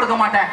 கொடுக்க மாட்டேன்.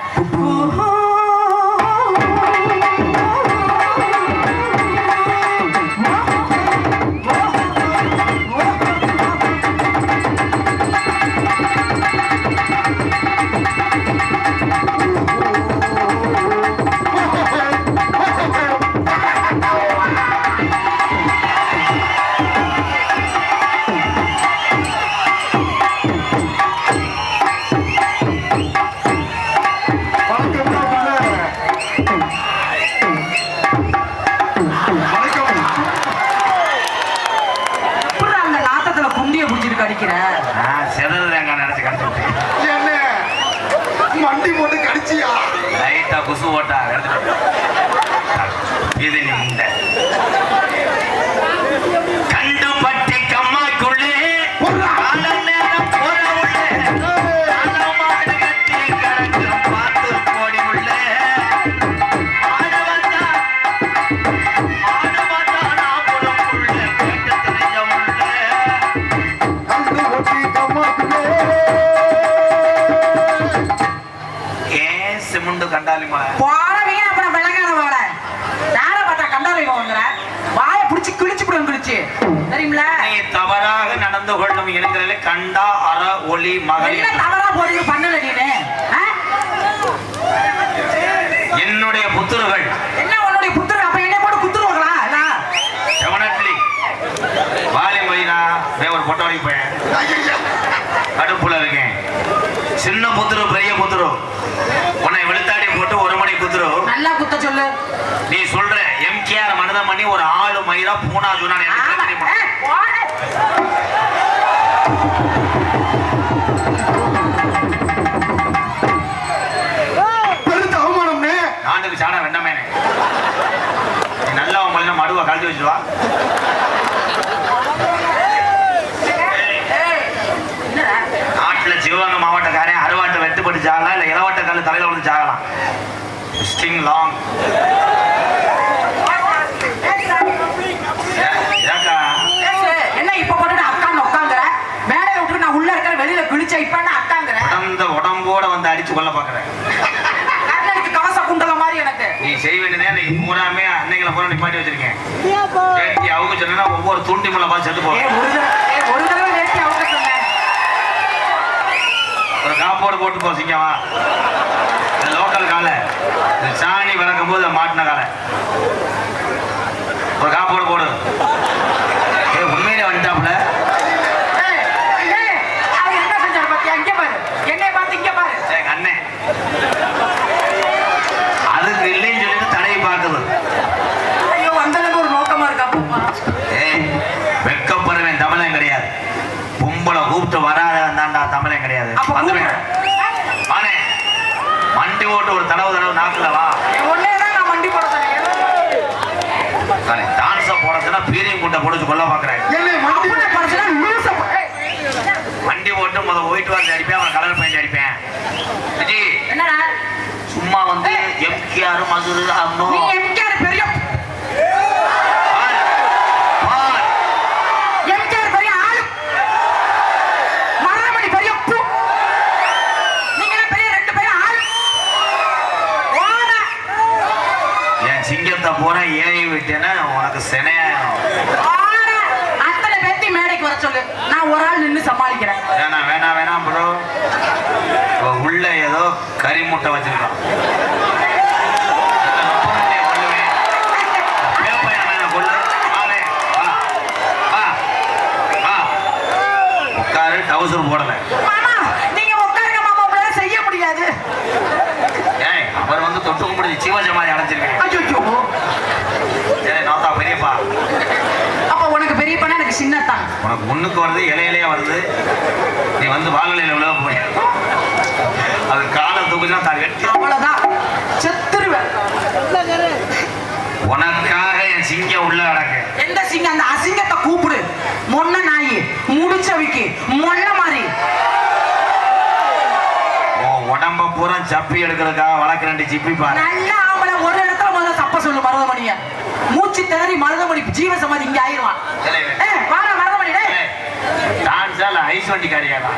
மண்டி போட்டு கடிச்சியா லைட்டா குசு ஓட்டா இது இந்த கண்டுபட்டி கம்மாக்குள்ளே கண்டாலி மலை போறவங்க அப்புறம் விளங்காத வாழ யார பார்த்தா கண்டாலி வாங்குற வாயை பிடிச்சி கிழிச்சு விடுவோம் கிழிச்சு தெரியுங்களா? நீ தவறாக நடந்து கொள்ளும் இனங்களிலே கண்டா அற ஒளி மகள் என்ன தவறா போறீங்க பண்ணல நீனு? என்னுடைய புத்திரர்கள் என்ன உன்னுடைய புத்திரர்கள் அப்ப என்ன போட்டு குத்துருவாங்களா? டெஃபினெட்லி வாலி மொழினா ஒரு பொட்டவழி போயேன் கடுப்புல இருக்கேன். சின்ன புத்திரு பெரிய புத்திரு உன்னை வெளுத்தாடி போட்டு ஒரு மணி குத்துரு நல்லா குத்த சொல்லு. நீ சொல்ற எம்கேஆர் மனிதம் பண்ணி ஒரு ஆளு மயிரா பூனா ஜூனா பெருத்த அவமானம் நாட்டுக்கு சாணம் வேண்டாமே. நீ நல்லா மொழினா மடுவா கழட்டி வச்சுவா. நாட்டுல சிவகங்கை மாவட்டக்காரன் அறுவாட்டை வெட்டுப்பட்டு சாகலாம் இல்ல இளவாட்ட கல் தலையில வந்து சாகலாம். ஸ்டிங் லாங் என்ன இப்ப போட்டு அக்கான்னு உட்காந்துற வேலையை விட்டு நான் உள்ள இருக்கிற வெளியில கிழிச்ச இப்ப என்ன அக்காங்கிற உடம்போட வந்து அடிச்சு கொள்ள பாக்குறேன். கவச குண்டல மாதிரி எனக்கு நீ செய்ய வேண்டியதே நீ பூராமே அன்னைகளை பூரா நிப்பாட்டி வச்சிருக்கேன். அவங்க சொன்னா ஒவ்வொரு தூண்டி முள்ள பார்த்து செத்து போவேன். ஒரு தடவை நேர்த்தி அவங்க சொன்னேன் ஒரு காப்போடு போட்டு போ சிங்கவா. லோக்கல் காலை சாணி விளக்கும் போது மாட்டின காலை ஒரு காப்போடு போடு. உண்மையிலே வந்துட்டாப்புல என்ன செஞ்சாரு பாத்தியா? இங்க பாரு என்னை பார்த்து இங்க பாரு அண்ணன் அதுக்கு இல்லைன்னு சொல்லிட்டு தடையை பார்க்குது. ஐயோ அந்த ஒரு நோக்கமா இருக்கா? வெக்கப்படுவேன் தமிழன் கிடையாது. பொம்பளை கூப்பிட்டு வராதாண்டா தமிழன் கிடையாது. வண்டி ஓட்டு ஒரு தடவை நாக்குல வா நான் வண்டி போட டான்ஸ போடச்சுன்னா பீரியம் கூட்ட போட்டு கொல்ல பாக்குறேன். வண்டி ஓட்டு முதல் ஒயிட் வாஷ் அடிப்பேன், அவன் கலர் பெயிண்ட் அடிப்பேன். என்னடா சும்மா வந்து எம்கேஆர் மதுரை பெரிய சிங்கத்தை போற ஏஐ விட்டேன்னா உனக்கு செனையாயிரும். அத்தனை பேத்தி மேடைக்கு வர சொல்லு, நான் ஒரு ஆள் நின்று சமாளிக்கிறேன். வேணாம் ப்ரோ. உள்ள ஏதோ கறி முட்டை வச்சிருக்கான். உட்காரு டவுசர் போடல. நீங்க உட்காருங்க மாமா, உங்களால செய்ய முடியாது. அவர் வந்து தொட்டு கும்பிடுது சிவாஜி மாதிரி அடைஞ்சிருக்கேன். நாத்தா பெரியப்பா. அப்ப உனக்கு பெரியப்பா எனக்கு சின்னத்தான். உனக்கு முன்னுக்கு வருது இலையிலையா வருது. நீ வந்து வாழலையில உள்ள போய் அது காலை தூக்குனா தான் வெட்டி அவ்வளவுதான் செத்துருவேன். உனக்காக என் சிங்கம் உள்ள அடக்கு. எந்த சிங்கம்? அந்த அசிங்கத்தை கூப்பிடு. மொன்ன நாயி முடிச்சவிக்கு மொன்ன மாதிரி உடம்ப பூரா சப்பி எடுக்கிறதுக்காக வளர்க்க 2 சிப்பி பாரு. நல்லா அவளை ஒரு இடத்துல முதல்ல தப்ப சொல்லு. மருதமணிய மூச்சு திணறி மருதமணி ஜீவ சமாதி இங்க ஆயிடுவான். வாடா மருதமணி. டான்ஸால ஐஸ் வண்டி காரியாடா.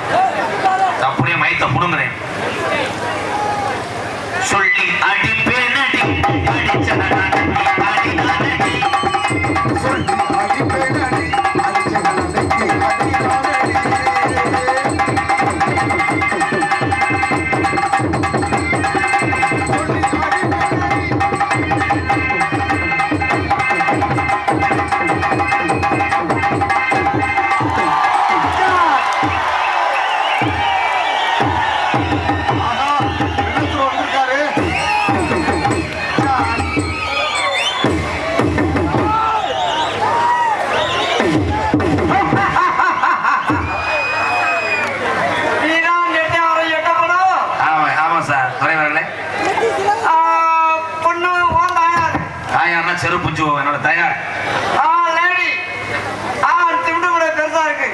அப்படியே மைத்த புடுங்குறேன். செருப்பு புஞ்சு என்னோட தயார். லேடி திண்டு கூட பெருசா இருக்கு.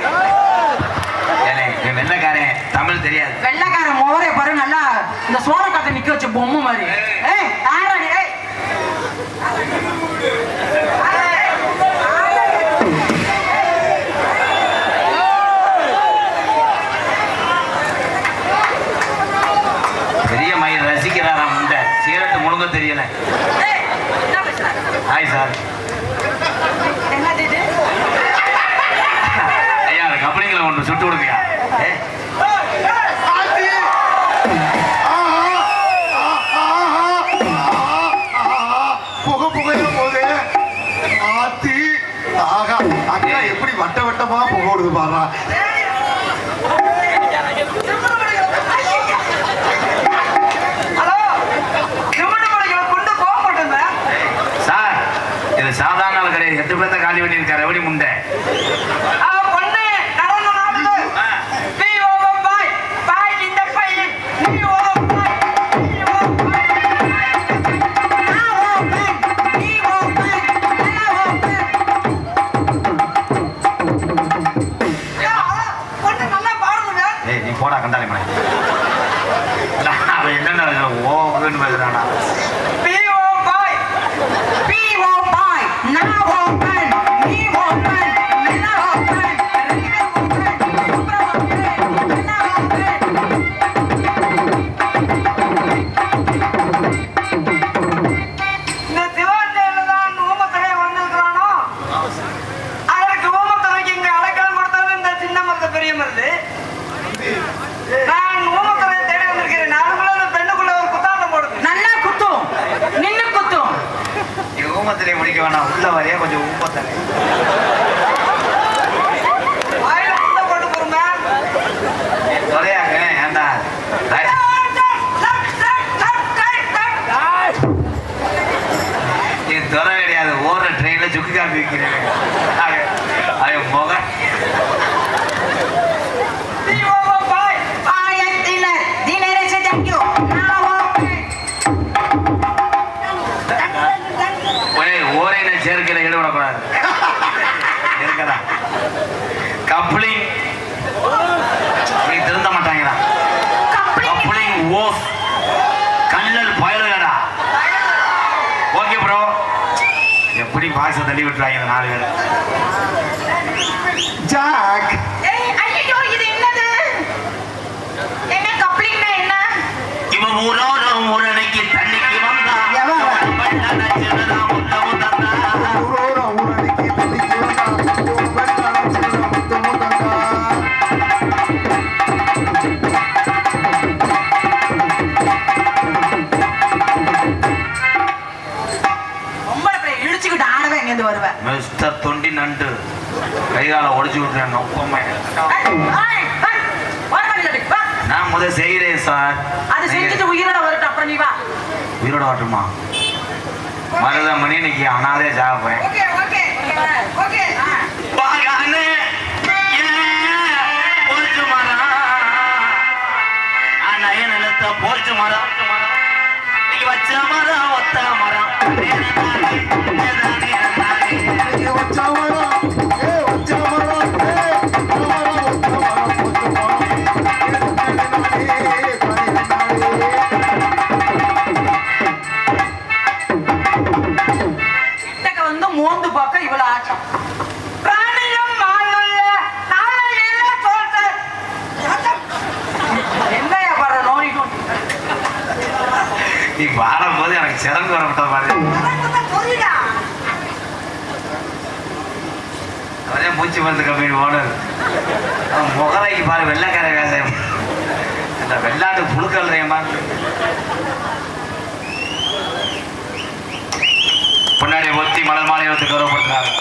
ஏலே வெள்ளக்காரன் தமிழ் தெரியாது. வெள்ளக்காரன் மோரே பாரு நல்லா இந்த சோழ காட்டை நிக்க வச்ச பொம்மை மாதிரி. ஏய் தாராடி ஏய் பெரிய மயில் ரசிக்கிறாராம். இந்த சீரட்டு முழுங்க தெரியல. Hi sir. ஐயா அந்த கம்பெனிகளை ஒன்று சுட்டு கொடுங்கயா. ஆத்தி. ஆஹா. புகையா போகுது. ஆத்தி. ஆகா. அக்கா எப்படி வட்ட வட்டமா புகை விடுது பாருடா. சார் இது சாதாரண ஆள் கிடையாது. 8 பேர்த்த காலி பண்ணியிருக்காரு. எப்படி முண்டை நீ போடா கண்டாலே மனை. அவன் என்னென்ன ஓன்னு பேசுறானா. ஊமத்திலே முடிக்க வேணாம். உள்ள வரைய கொஞ்சம் ஊமத்தலை தொலையாங்க. ஏண்டா நீ தொலை கிடையாது. ஓடுற ட்ரெயின்ல சுக்கு காப்பி வைக்கிறேன். அவன் முகம் சேர்க்கையில ஈடுபடக்கூடாது. இருக்கதா கப்ளிங் நீ திருந்த மாட்டாங்களா. கப்ளிங் ஓஃப் கல்லல் பயலுடா. Okay bro. எப்படி பாக்ஸ தள்ளி விட்டுறாங்க இந்த 4 பேர். ஜாக். இவன் ஊரோரம் ஊரணைக்கு தண்ணிக்கு வந்தா மிஸ்டர் தொண்டி நண்டு கைகால ஒடிச்சு விட்டுறேன். நான் முதல் செய்கிறேன் சார். அது செஞ்சுட்டு உயிரோட வரட்டும். அப்புறம் நீ வா. உயிரோட வரட்டுமா? மருதமணி இன்னைக்கு அனாதே சாக போறேன். போச்சு மரம் இன்னைக்கு வச்ச மரம் ஒத்த மரம் வந்து மோந்து பார்க்க இவ்வளவு ஆட்டம். நீ வாழும்போது எனக்கு சிறந்து வரப்பட்ட மாதிரி அவரே மூச்சு மருந்து கம்பெனி ஓனர். முகலைக்கு பாரு வெள்ளைக்கார விவசாயம். இந்த வெள்ளாட்டு புழுக்கல்றையமா முன்னாடி ஒத்தி மலர் மாநிலத்தை கௌரவப்படுத்தினார்.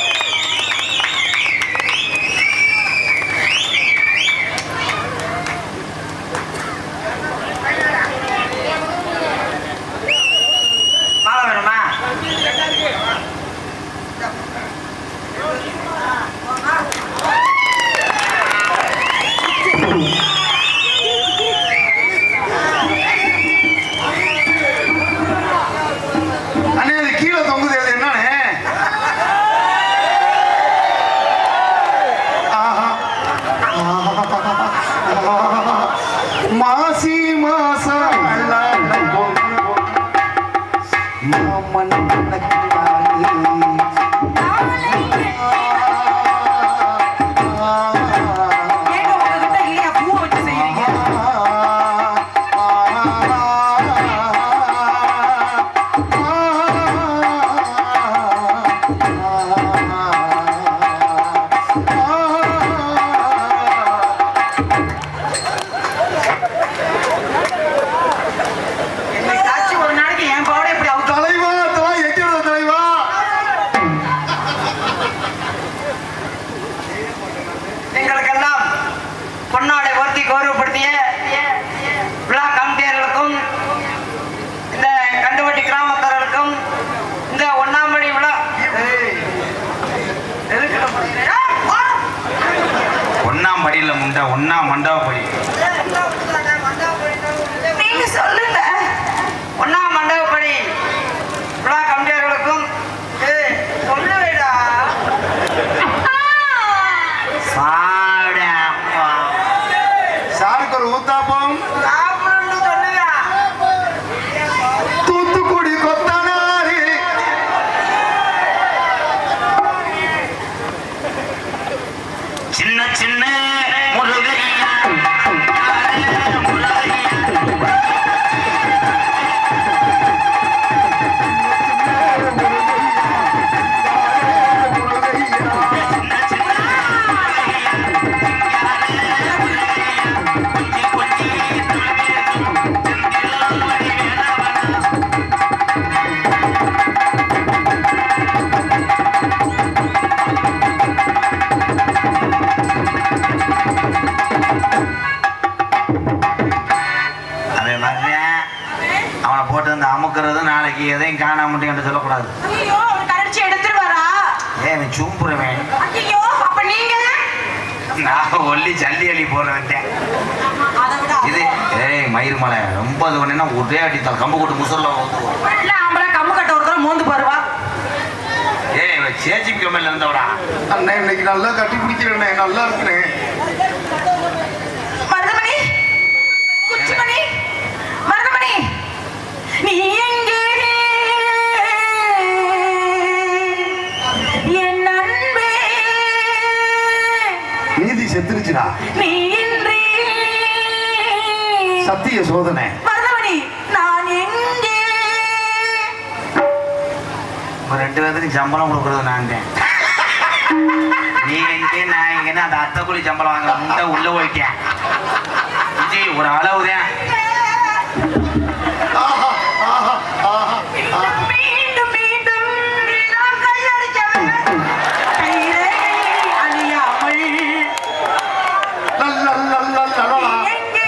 மாலை வேணுமா? அண்ணே அது கீழே தொங்குது. அது என்னன்னு மாசம் மாமன் ஏங்க உங்ககிட்ட இல்லையா பூவை வச்சு செய்யறீங்க? என்னைக்காச்சும் ஒரு நாளைக்கு என் பாவடை இப்படி அவுத்து தலைவா தலை எக்கிறது தலைவா எங்களுக்கெல்லாம் பொன்னாடை ஓர்த்தி கௌரவப்படுத்திய விழா கமிட்டியர்களுக்கும் இந்த கண்டுவட்டி கிராமத்தார்களுக்கும் இந்த ஒன்னாம்படி விழா ஒன்னாம் படியில முண்டை ஒன்னாம் மண்டபப்படி. நீங்க சொல்லுங்க. ஒன்னாம் மண்டபப்படி விழா கமிட்டியர்களுக்கும் சொல்லுவேடா சாடப்பா. சாருக்கு ஒரு ஊத்தாப்பம் சாப்பிடணும்னு சொல்லுங்க. தூத்துக்குடி கொத்தனாரி சின்ன சின்ன முருகையா முருகையா. சின்ன சின்ன முருகையா. கொஞ்சி கொஞ்சி துளவேசும் செந்திலாடி வேணவனா. அதே மாதிரி அவனை போட்டு வந்து அமுக்கிறது நாளைக்கு எதையும் காணாமட்டு என்று சொல்லக்கூடாது. ஐயோ ஒரு கரைச்சி எடுத்துருவாரா? ஏன் சும்புறவன் ஐயோ அப்ப நீங்க நான் ஒல்லி சல்லி அள்ளி போட வந்தேன். அதை விட இது ஏய் மயிர் மலை ரொம்ப இது பண்ணினா ஒரே அடித்தால் கம்பு கூட்டு முசூரில் ஊற்றுவோம். இல்ல ஆம்பளை கம்மு கட்ட ஒரு தடவை மோந்து பாருவா. ஏய் சேச்சி கம்மியில் இருந்தவடா. அண்ணன் இன்னைக்கு நல்லா கட்டி பிடிக்கிறேன் நல்லா இருக்கிறேன் மருதமணி குச்சிமணி மருதமணி நீ எங்கே என் அன்பே நீதி செத்துருச்சுடா நீ இன்றி சத்திய சோதனை மருதமணி நான் எங்கே இப்போ 2 பேர்த்துக்கும் சம்பளம் கொடுக்குறது நான் தான். நீ எங்கே நான் எங்கன்னு அந்த அத்தை கூலி சம்பளம் வாங்க முட்டை உள்ள போயிட்டேன். இது ஒரு அளவு தான். ஆஹா ஆஹா ஆஹா ஆஹா மீண்டும் மீண்டும் நான் கையடிச்சவன் கைரேகை அழியாமல் லல்லல்லல்லல்லல்லா. எங்கே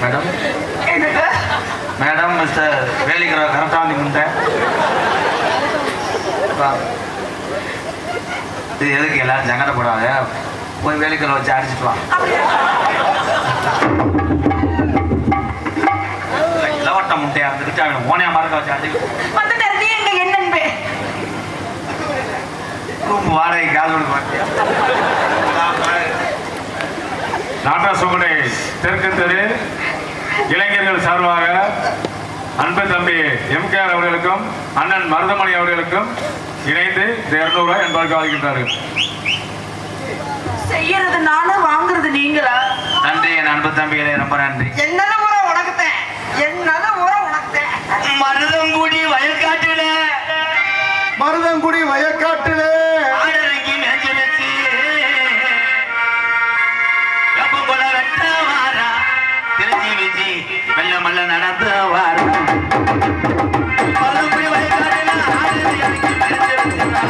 மேடம் மேடம் மிஸ்டர் வேலிக்கிற கரெக்டாக வந்து முண்டை இது எதுக்கு எல்லாரும் சங்கடப்படாத போய் வேலிக்கிற வச்சு அடிச்சுட்டு வா. இளவட்ட முட்டையா இருந்துக்கிட்டு அவன் ஓனையா மறக்க வச்சு அடிச்சு ரூம் வாடகை கால் கொடுக்க நாட்டாசுமனை தெற்கு தெரு இளைஞர்கள் சார்பாக அன்பு தம்பி எம்கேஆர் அவர்களுக்கும் அண்ணன் மருதமணி அவர்களுக்கும் இணைந்து இந்த 200 ரூபாய் என்பதற்கு வாங்கிட்டார்கள். செய்யறது நானு, வாங்குறது நீங்களா? நன்றி என் அன்பு தம்பிகளே, ரொம்ப நன்றி. என்னது ஊரை உனக்குத்தேன், என்னது ஊரை உனக்குத்தேன். மருதங்குடி வயல்காட்டில காட்டுல ஆடரங்கி மேஞ்ச வச்சு எப்ப போல வெட்ட வாரா திருச்சி விஜி மெல்ல மெல்ல நடந்து வாரா பருப்பி வயக்காடுல ஆடரங்கி மேஞ்ச வச்சுடா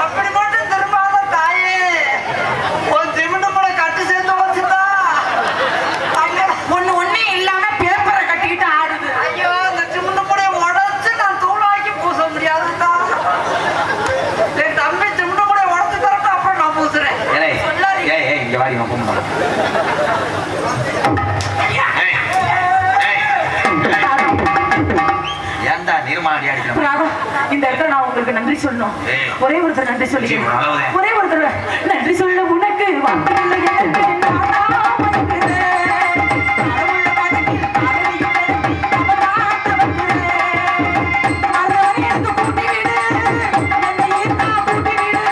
அப்படி மட்டும் திரும்பாத தாயே ஒரு சிமெண்ட் கூட கட்டு சேர்த்து வச்சுட்டா ஒண்ணு ஒண்ணு இல்லாம பேப்பரை கட்டிக்கிட்டு ஆடுது. ஐயோ இந்த சிமெண்ட் கூட உடைச்சு நான் தூளாக்கி பூச முடியாதுதா. என் தம்பி சிமெண்ட் கூட உடைச்சு தரட்டும், அப்புறம் நான் பூசுறேன். சொல்லாதீங்க. இங்க வாடி நான் போக ஏன்டா நிர்மாடி அடிக்கிற ராகவ், இந்த இடத்துல நான் உங்களுக்கு நன்றி சொல்லணும். ஒரே ஒருத்தர் நன்றி சொல்லிக்கிறேன். ஒரே ஒருத்தர் நன்றி சொல்ல உனக்கு வார்த்தை இல்லை, எனக்கு நானா மறக்கிறேன். கடவுள வணங்கில் காதலியில் எனக்கு அவதான் தவறுகிறேன். அதை எடுத்து பூட்டி விடு, என்னை ஈர்த்தா பூட்டி விடு.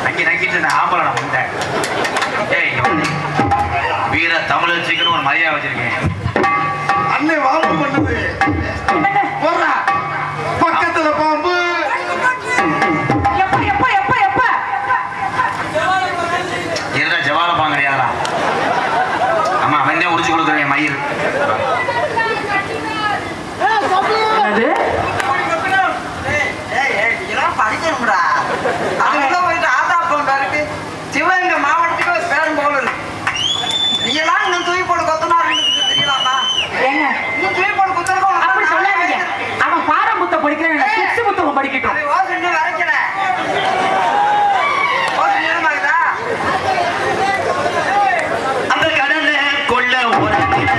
நக்கி நக்கிட்டு நான் ஆம்பளை நான் வந்தேன். ஏய் வீர தமிழ் வச்சுக்கணும் ஒரு மரியாதை வச்சிருக்கேன். அன்னை வாழ்வு பண்ணுது போடுறா பக்கத்துல பாம்பு எப்ப எப்ப எப்ப எப்ப இருந்தா ஜவால பாங்க கிடையாதுடா. ஆமா வெண்ணே உடிச்சு கொடுக்குறேன் மயிர். என்னது? இதெல்லாம் படிக்கணும்டா. அதுக்குள்ள போயிட்டு ஆத்தா போன் இருக்கு. சிவகங்கை மாவட்டத்துக்கு ஒரு பேரும் போல இருக்கு. நீங்களாம் இன்னும் தூக்கி போட்டு கொத்தனாருன்னு தெரியலாமா? ஏங்க, இன்னும் தூக்கி போட்டு குத்துறதும் அப்படி சொல்லாதீங்க. அவன் பாரம் புத்த படிக்கிறேன், சிக்ஸ் புத்தகம் படிக்கட்டும். அது ஓசை இன்னும் வரைக்கல. ஓசை நேரமாகுதா? அந்த கடலை கொள்ள உரத்தில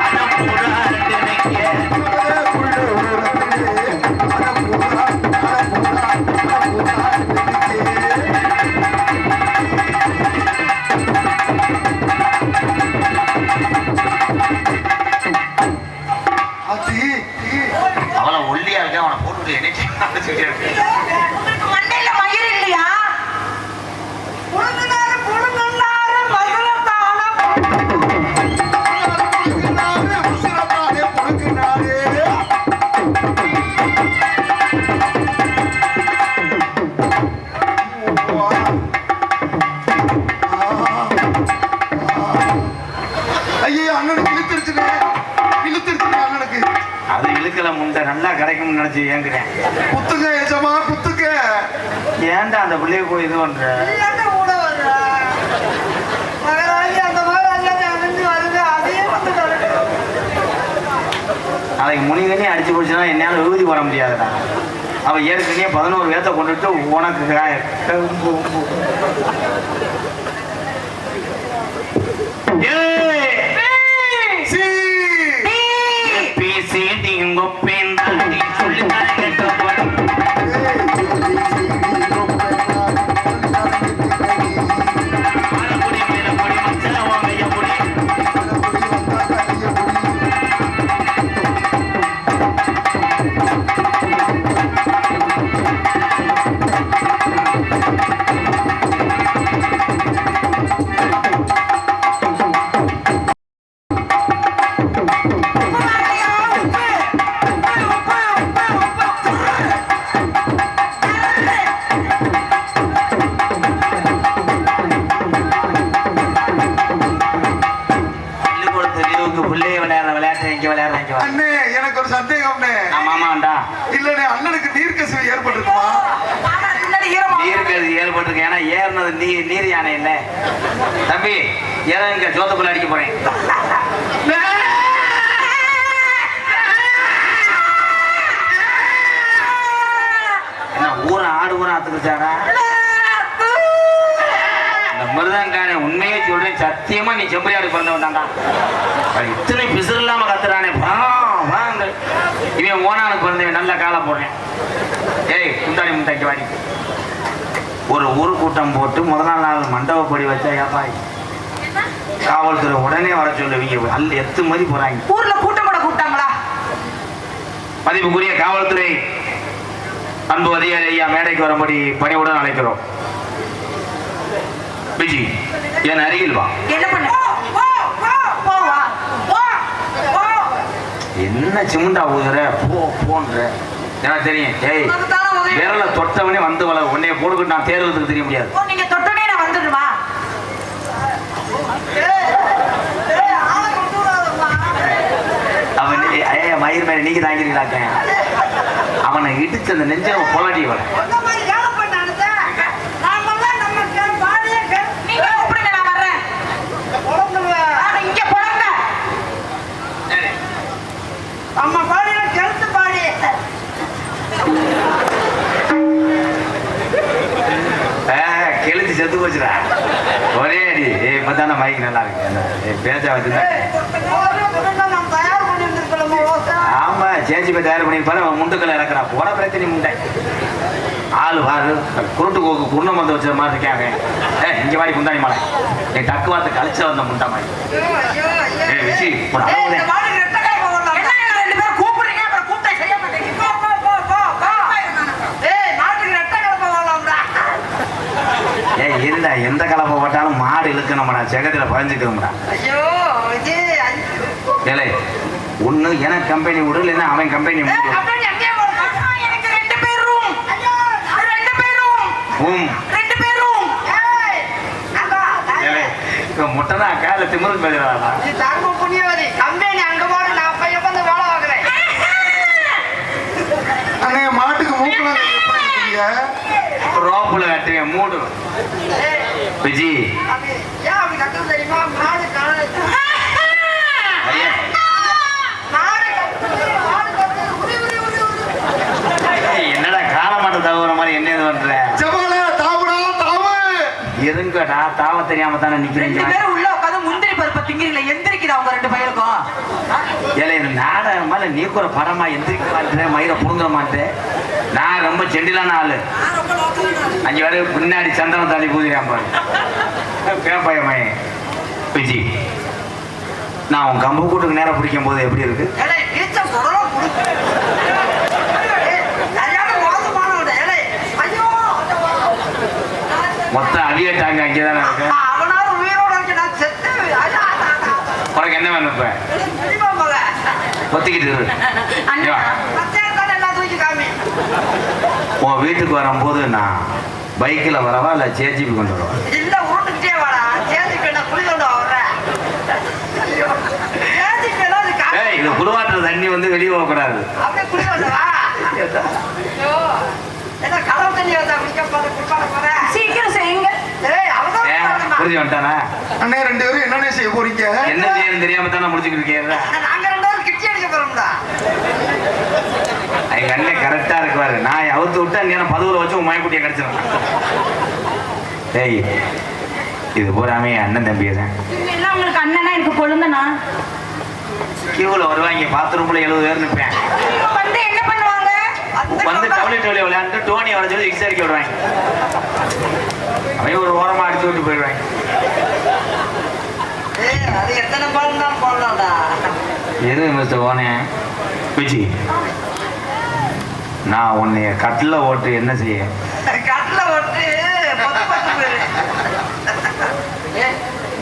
அடம் புறான்னு நினைக்க. அவளை ஒல்லியா இருக்க அவனை போட்டு என்ன மண்டையில மயிர் இல்லையா? புழுங்குனாரு, புழுங்குனாரு, மதுரத்தான ஐயோ அண்ணனுக்கு இழுத்துருச்சுனே அண்ணனுக்கு. அது இழுக்கல முண்டை நல்லா கிடைக்கும்னு நினைச்சு ஏங்குறேன். குத்துங்க ஏஜமா குத்துங்க. ஏன்டா அந்த பிள்ளைய போய் இது பண்ற? இல்லாட்ட கூட வர்றா. மகராஜி அந்த மகராஜி அணிஞ்சு வருது, அதையே வந்து தரட்டு. நாளைக்கு முனிகனே அடிச்சு போச்சுன்னா என்னால ஊதி வர முடியாதுடா. அவ ஏற்கனவே 11 வேத்தை கொண்டுட்டு உனக்கு அண்ணே எனக்கு ஒரு சந்தேகம்னே. ஆமாண்டா இல்லனே அண்ணனுக்கு நீர்க்கசிவு ஏற்பட்டிருக்குமா? நீருக்கு ஏற்பட்டிருக்கு. ஏன்னா ஏறினது நீர் யானை இல்ல தம்பி. இங்க ஜோத்துக்குள்ள அடிக்க போறேன். என்ன ஊரை ஆடு ஊரை ஆத்துக்கிச்சாரா? இந்த மிருதங்காரே உண்மையே சொல்றேன், சத்தியமா நீ செம்பரியாடு பிறந்தவன் தான்டா. இத்தனை பிசுறு இல்லாம கத்துறானே. வாங்க இவன் ஓனானுக்கு பிறந்தவன். நல்ல காலம் போடுறேன். ஏய் முந்தாடி முந்தாக்கி வாடி ஒரு ஊர் கூட்டம் போட்டு முதல் நாள் மண்டபப்படி வச்சா ஏப்பா காவல்துறை உடனே வர சொல்லுவீங்க. அல்ல எத்து மாதிரி போறாங்க. ஊர்ல கூட்டம் கூட கூப்பிட்டாங்களா? மதிப்புக்குரிய காவல்துறை அன்பு அதிகாரி ஐயா மேடைக்கு வரும்படி பணிவுடன் அழைக்கிறோம். விஜி என் அருகில் வா. என்ன பண்ண? என்ன சிமுண்டா ஊதுற போன்ற எனக்கு தெரியும். ஏய் விரல தொட்டவனே வந்து வள உன்னைய போடுக்கிட்டு நான் தேர்தலுக்கு தெரிய முடியாது. நீங்க தொட்டனே நான் வந்துடுமா? அவன் மயிர் மேல நீங்க தாங்கிறீங்களாக்க அவனை இடிச்சு அந்த நெஞ்ச பொலாட்டி வர அம்மா பாடியில கெழுத்து பாடி கெழுத்து செத்து போச்சுடா ஒரே அடி. இப்பதான மைக் நல்லா இருக்கு பேச்சா வச்சுதான். ஆமா சேச்சி போய் தயார் பண்ணிருப்பாரு. அவன் முண்டுக்களை இறக்குறா போட பிரச்சனை முண்டை ஆளு பாரு குருட்டு கோக்கு குருணம் வந்து வச்ச மாதிரி இருக்காங்க. இங்க மாதிரி குந்தாணி மலை என் டக்கு வார்த்தை கழிச்ச வந்த முண்டா மாதிரி. விசி ஒரு இருந்தா எந்த கலப்பை போட்டாலும் மாடு இழுக்கணும்டா செகத்துல பழஞ்சுக்கணும்டா. ஏலே ஒண்ணு எனக்கு கம்பெனி விடு இல்லைன்னா அவன் கம்பெனி முட்டைனா கால திமுருக்கு பேசுறாடா. அண்ணே மாட்டுக்கு மூக்குல ரோப்புல கட்டுவேன் மூடு. விஜி என்னடா கால மாட்டை தவிர மாதிரி என்ன இது பண்ற? இருங்கடா தாவ தெரியாம தானே நிக்கிறீங்க. உள்ள உட்காந்து முந்திரி பருப்பை திங்கிறீங்களா? எந்திரிக்கிறா அவங்க ரெண்டு பயிருக்கும். ஏல இது நாடகம் மேல நீ கூட படமா எந்திரிக்க மாட்டேன் மயிரை புடுங்க மாட்டேன். நான் ரொம்ப செண்டிலான ஆளு. அஞ்சு வரை பின்னாடி சந்தனம் தாண்டி பூதிரான் பாரு பேப்பாயமாயே. விஜி நான் உன் கம்பு கூட்டுக்கு நேரம் பிடிக்கும் போது எப்படி இருக்கு? மொத்தம் அவியட்டாங்க அங்கேதானே இருக்கு. உனக்கு என்ன வேணும் இப்ப? ஒத்திக்கிட்டு உன் வீட்டுக்கு வரும்போது நான் பைக்கில் வரவா இல்லை சேஜிபி கொண்டு வரவா? இல்ல உருட்டுக்கிட்டே வாடா. சேஜிபி என்ன குழி கொண்டு வர்றேன். இது குருவாட்டுற தண்ணி வந்து வெளியே போகக்கூடாது. அப்படியே குழி கொண்டு வா. என்ன கடவுள் தண்ணி வந்தா குடிக்க போறேன். சீக்கிரம் செய்யுங்க. புரிஞ்சு வந்துட்டானா? அண்ணே ரெண்டு பேரும் என்னென்ன செய்ய போறீங்க? என்ன செய்யணும் தெரியாம தானே முடிச்சுக்கிட்டு இருக்கீங்க. நாங்க ரெண்டு பேரும் கிட்டி அடிக்க போறோம்டா. எங்க அண்ணன் கரெக்டா இருக்குவாரு. நான் அவுத்து விட்டு அங்கே பதுவுல வச்சு உன் மயக்குட்டியை கடிச்சிடும். ஏய் இது போறாமே அண்ணன் தம்பியை தான். உங்களுக்கு அண்ணனா எனக்கு கொழுந்தனா? கியூல வருவாங்க பாத்ரூம்ல 70 பேர் நிற்பேன். வந்து என்ன பண்ணுவாங்க? வந்து டவுலி விளையாண்டு டோனி வர சொல்லி எக்ஸ் அடிக்க விடுவாங்க. அவன் ஒரு ஓரமா அடிச்சு விட்டு போயிடுவாங்க. அது எத்தனை பால் தான் போடலாம்டா. எது மிஸ்டர் ஓனே விஜி நான் உன்னைய கட்டில ஓட்டு என்ன செய்ய? கட்டில ஓட்டு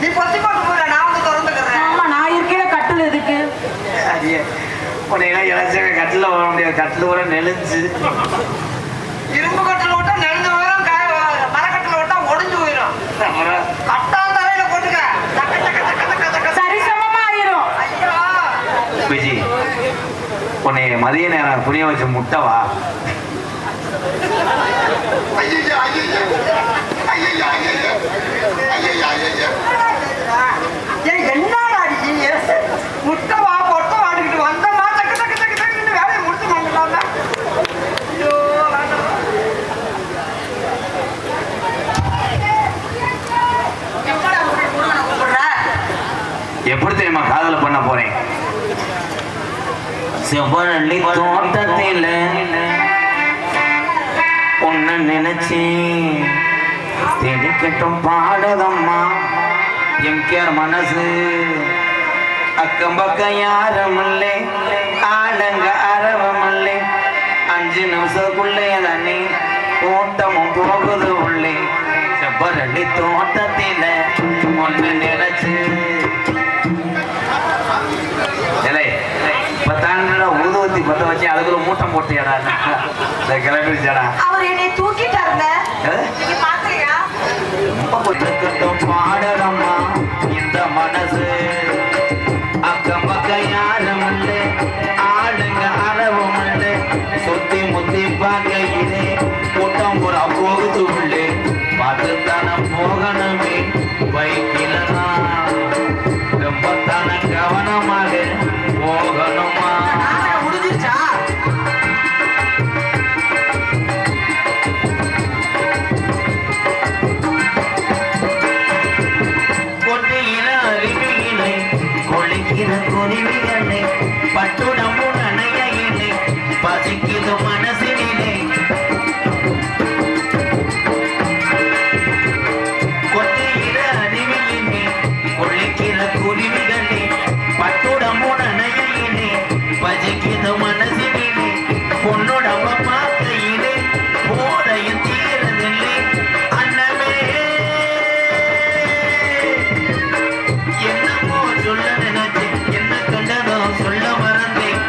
நீ பொத்தி போட்டு போற. நான் வந்து திறந்துக்கிறேன். ஆமா நான் இருக்கேன். கட்டில் எதுக்கு? உன்னையெல்லாம் இளைச்ச கட்டில ஓட முடியாது. கட்டில ஓட நெளிஞ்சு இரும்பு கட்டில ஓட்டா நெளிஞ்சு போயிடும். மரக்கட்டில ஓட்டா ஒடிஞ்சு போயிடும். கட்டா தலையில போட்டுக்க. சரிசமமா ஆயிரும். ஐயோ விஜி உன்னை மதிய நேரம் புனிய வச்சு முட்டவா? என்னடா முட்டை வா பொட்டை வாடிக்கிட்டு வந்தமா டக்கு டக்கு டக்கு டக்குன்னு வேலையை முடிச்சு வாங்கலாம்ல. ஐயோ எப்படி தெரியுமா காதல பண்ண போறேன்? செவ்வரளி தோட்டத்தில் உன்னை நினைச்சேன் தெளிக்கட்டும் பாடதம்மா எம்கேஆர் மனசு அக்கம் பக்கம் யாரும் இல்லை ஆளுங்க அரவம் இல்லை 5 நிமிஷத்துக்குள்ளே தண்ணி ஓட்டமும் போகுது உள்ளே செவ்வரளி தோட்டத்தில ஒன்று நினைச்சு பத்தாண்டுல ஊதுவத்தி பத்த வச்சு அதுக்கு ஒரு மூட்டம் போட்டியடா கிளம்பிடுச்சாடா அவர் என்னை தூக்கிட்டாருங்க நீங்க பாக்கலையா பாடலம்மா இந்த மனசு அக்கம் பக்கம் யாரும் இல்லை ஆளுங்க அரவும் இல்லை சுத்தி முத்தி பார்க்கையிலே கூட்டம் புறா போகுது உள்ளே பார்த்துத்தானே போகணுமே பைக்கிலனா ரொம்ப தானே கவனமாக போகணுமா முடிஞ்சிருச்சா கொட்டையில அருவியிலே கொளிக்கிற குருவிகளை பட்டுடம்பு நனையிலே பசிக்குது மனசினிலே கொட்டையில அருவியிலே கொளிக்கிற குருவிகளை பட்டுடம்பு நனையிலே பசிக்குது மனசினிலே பொண்ணுடம்ப பார்க்கையிலே போதையும் தீரதில்லை அன்னமே என்னமோ சொல்ல நினைச்சு என்ன கண்டதோ சொல்ல மறந்தேன்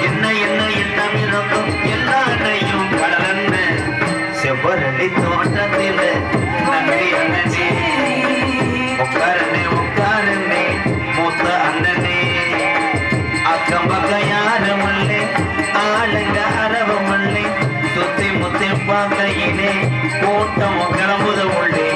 என்ன என்ன எண்ணம் இருந்தும் எல்லாரையும் கடலன்ன செவ்வரளி தோட்டத்தில் நன்றி அண்ணனே உட்காரனே உட்காரனே மூத்த அண்ணனே அக்கம் பக்கம் யாரும் இல்லை ஆளுங்க அரவம் இல்லை சுத்தி முத்தி பார்க்கையிலே கூட்டம் கிளம்புத உள்ளே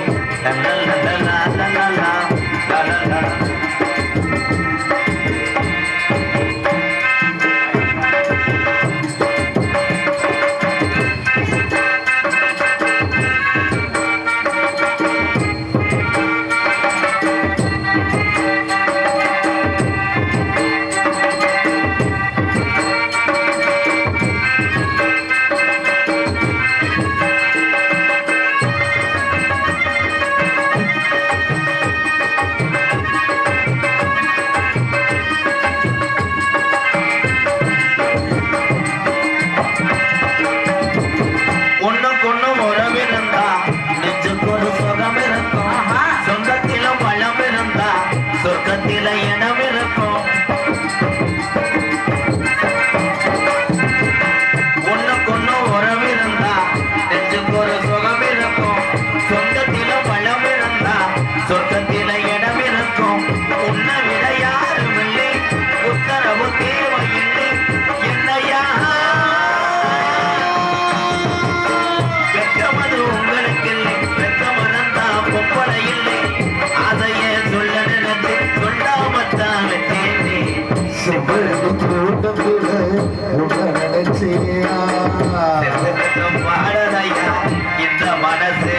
ஒண்ணுக்கொண்ணு உறவிருந்தா நெஞ்சுக்கு ஒரு சுகம் இருக்கும் சொந்தத்தில பழம் இருந்தா சொர்க்கத்தில இடம் இருக்கும் ஒண்ணுக்கொண்ணு உறவிருந்தா நெஞ்சுக்கு ஒரு சுகம் இருக்கும் சொந்தத்தில பழம் இருந்தா சொர்க்கத்தில இடம் இருக்கும் உன்னை விட யாரும் இல்லை உத்தரவு தேவையில்லை என்னையா வெட்கமது உங்களுக்கு இல்லை வெட்கமனந்தா பொப்பளை இல்லை அதையே சொல்ல நினைத்து சொல்லாமத்தான் வெட்டேனே பாடலையா இந்த மனசு